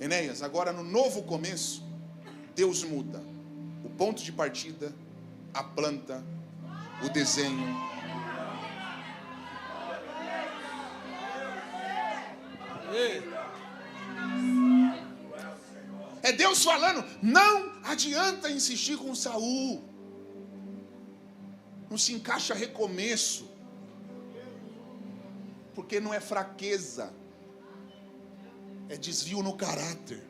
Enéas, agora no novo começo, Deus muda. O ponto de partida, a planta, o desenho. É Deus falando, não adianta insistir com Saul. Não se encaixa recomeço. Porque não é fraqueza. É desvio no caráter.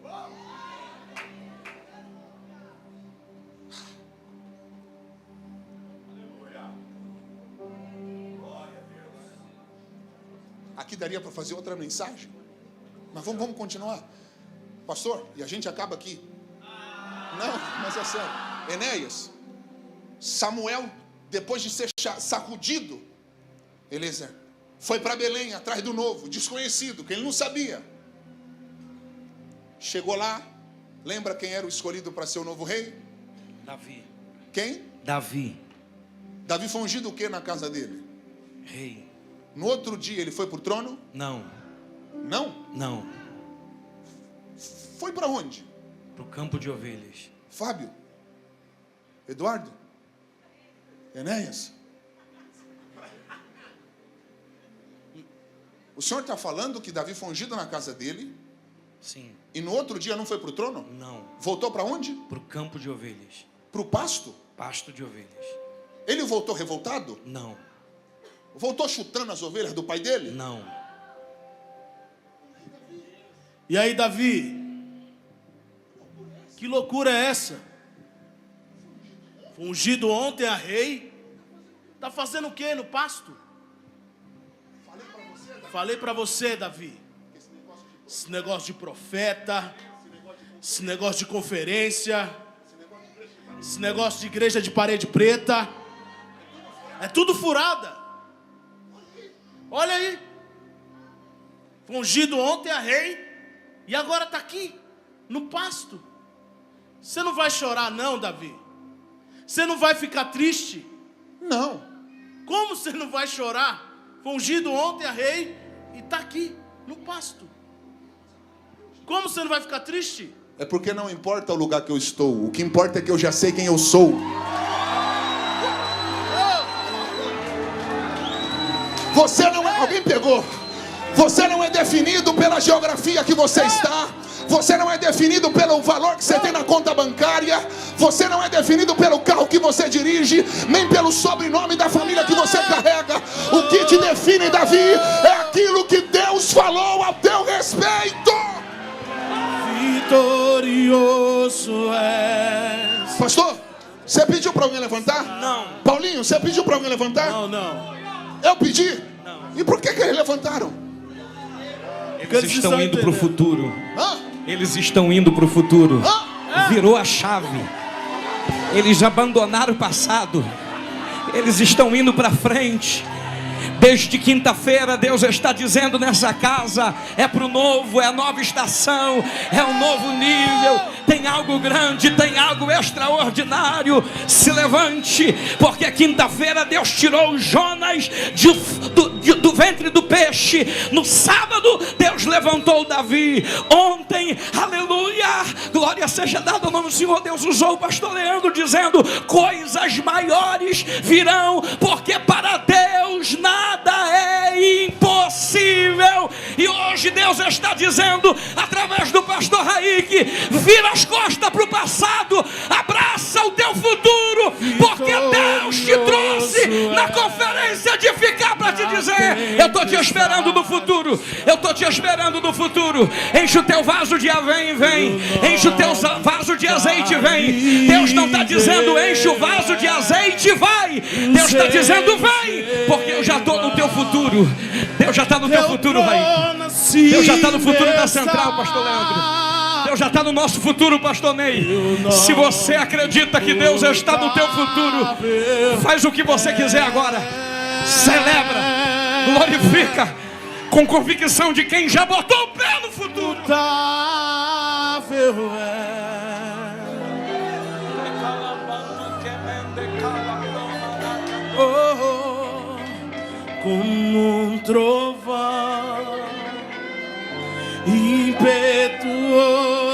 Aqui daria para fazer outra mensagem. Mas vamos continuar. Pastor, e a gente acaba aqui. Não, mas é sério. Enéas, Samuel, depois de ser sacudido, Eliezer, foi para Belém, atrás do novo, desconhecido, que ele não sabia. Chegou lá, lembra quem era o escolhido para ser o novo rei? Davi. Quem? Davi. Davi foi ungido o que na casa dele? Rei. No outro dia ele foi para o trono? Não. Não? Não. Foi para onde? Para o campo de ovelhas. Fábio? Eduardo? Enéas? O senhor está falando que Davi foi ungido na casa dele? Sim. E no outro dia não foi para o trono? Não. Voltou para onde? Para o campo de ovelhas. Para o pasto? Pasto de ovelhas. Ele voltou revoltado? Não. Voltou chutando as ovelhas do pai dele? Não. E aí, Davi? Que loucura é essa? Foi ungido ontem a rei. Tá fazendo o que no pasto? Falei para você, Davi. Esse negócio de profeta, esse negócio de conferência, esse negócio de igreja de parede preta, é tudo furada. Olha aí. Foi ungido ontem a rei e agora está aqui, no pasto. Você não vai chorar não, Davi? Você não vai ficar triste? Não. Como você não vai chorar? Foi ungido ontem a rei e está aqui, no pasto. Como você não vai ficar triste? É porque não importa o lugar que eu estou. O que importa é que eu já sei quem eu sou. Você não é... Alguém pegou? Você não é definido pela geografia que você está. Você não é definido pelo valor que você tem na conta bancária. Você não é definido pelo carro que você dirige, nem pelo sobrenome da família que você carrega. O que te define, Davi, é aquilo que Deus falou ao teu respeito. Vitorioso és. Pastor, você pediu para alguém levantar? Não. Paulinho, você pediu para alguém levantar? Não. Eu pedi? Não. E por que eles levantaram? Eles estão indo para o futuro. Hã? Eles estão indo para o futuro. Hã? Virou a chave. Eles abandonaram o passado. Eles estão indo para frente. Desde quinta-feira Deus está dizendo nessa casa: é para o novo, é a nova estação, é um novo nível. Tem algo grande, tem algo extraordinário. Se levante, porque quinta-feira Deus tirou Jonas do ventre do peixe. No sábado Deus levantou Davi. Ontem, aleluia, glória seja dada ao nome do Senhor. Deus usou o pastor Leandro dizendo: coisas maiores virão, porque para Deus nada é impossível. E hoje Deus está dizendo através do pastor Raik: vira as costas para o passado, abraça o teu futuro, porque Deus te trouxe na conferência de ficar para te dizer: eu estou te esperando no futuro, eu estou te esperando no futuro. Enche o teu vaso de vem, enche o teu vaso de azeite, vem. Deus não está dizendo enche o vaso de azeite e vai. Deus está dizendo vem, porque eu já estou no teu futuro. Deus já está no teu futuro, Raik. Deus já está no futuro da central, pastor Leandro. Deus já está no nosso futuro, pastor Ney. Se você acredita que Deus está no teu futuro, faz o que você quiser agora. Celebra, glorifica, com convicção de quem já botou o pé no futuro. Imutável é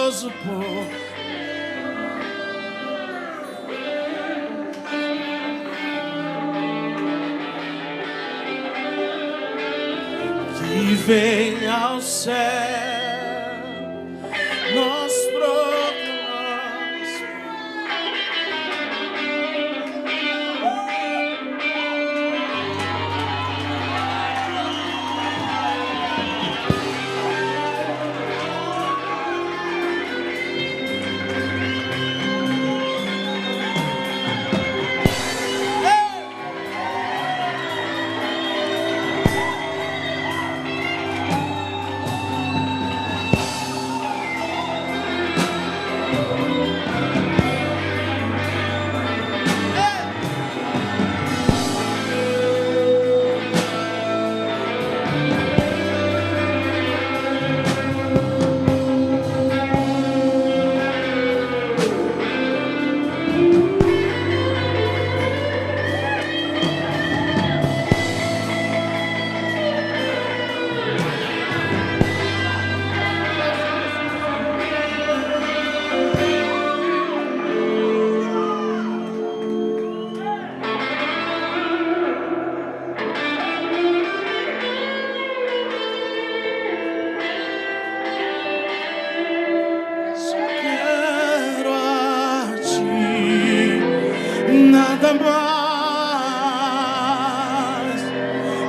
poderoso por que vem ao céu, nós proclamamos.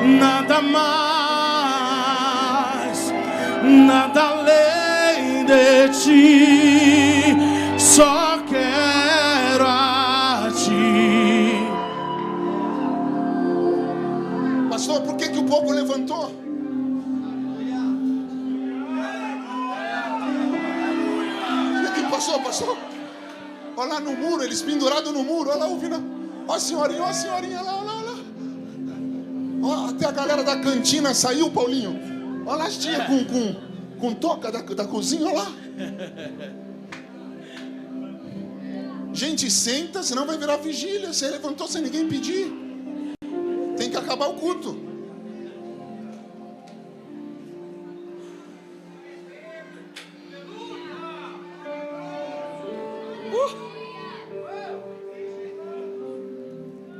Nada mais, nada além de ti, só quero a ti. Pastor, por que o povo levantou? Pastor, olha lá no muro, eles pendurados no muro, olha lá ouvindo, olha a senhorinha lá, olha lá. Ó, até a galera da cantina saiu, Paulinho. Olha lá as tias com toca da cozinha, olha lá. Gente, senta, senão vai virar vigília. Você levantou sem ninguém pedir. Tem que acabar o culto.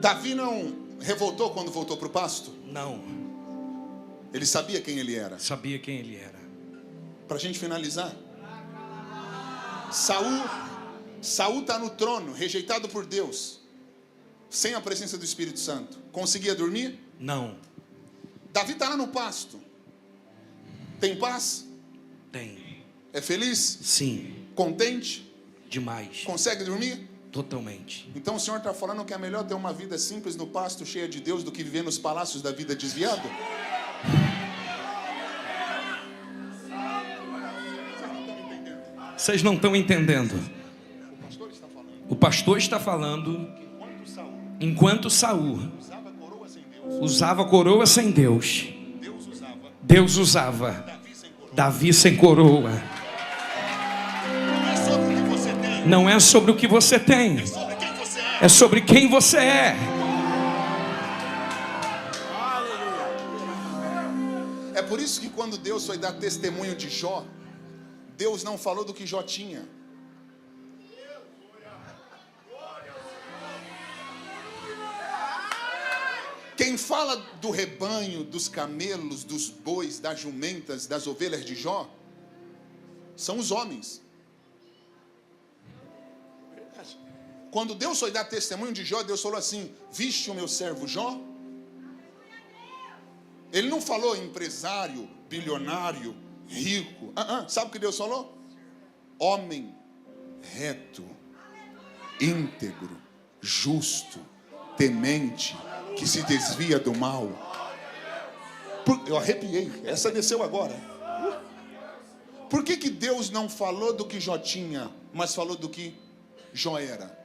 Davi não revoltou quando voltou para o pasto? Não. Ele sabia quem ele era. Sabia quem ele era. Para a gente finalizar, Saul está no trono, rejeitado por Deus, sem a presença do Espírito Santo. Conseguia dormir? Não. Davi está lá no pasto. Tem paz? Tem. É feliz? Sim. Contente? Demais. Consegue dormir? Totalmente. Então o Senhor está falando que é melhor ter uma vida simples no pasto, cheia de Deus, do que viver nos palácios da vida desviada? Vocês não estão entendendo. O pastor está falando enquanto Saul usava coroa sem Deus, Deus usava Davi sem coroa. Não é sobre o que você tem, é sobre quem você é. É por isso que quando Deus foi dar testemunho de Jó, Deus não falou do que Jó tinha. Quem fala do rebanho, dos camelos, dos bois, das jumentas, das ovelhas de Jó, são os homens. Quando Deus foi dar testemunho de Jó, Deus falou assim: viste o meu servo Jó? Ele não falou empresário, bilionário, rico. Sabe o que Deus falou? Homem reto, íntegro, justo, temente, que se desvia do mal. Eu arrepiei, essa desceu agora. Por que Deus não falou do que Jó tinha, mas falou do que Jó era?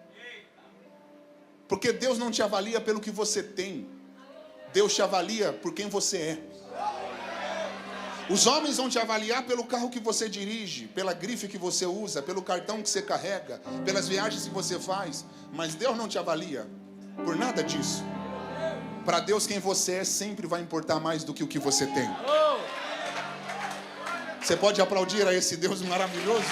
Porque Deus não te avalia pelo que você tem, Deus te avalia por quem você é. Os homens vão te avaliar pelo carro que você dirige, pela grife que você usa, pelo cartão que você carrega, pelas viagens que você faz, mas Deus não te avalia por nada disso. Para Deus, quem você é sempre vai importar mais do que o que você tem. Você pode aplaudir a esse Deus maravilhoso?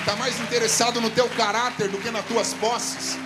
está mais interessado no teu caráter do que nas tuas posses.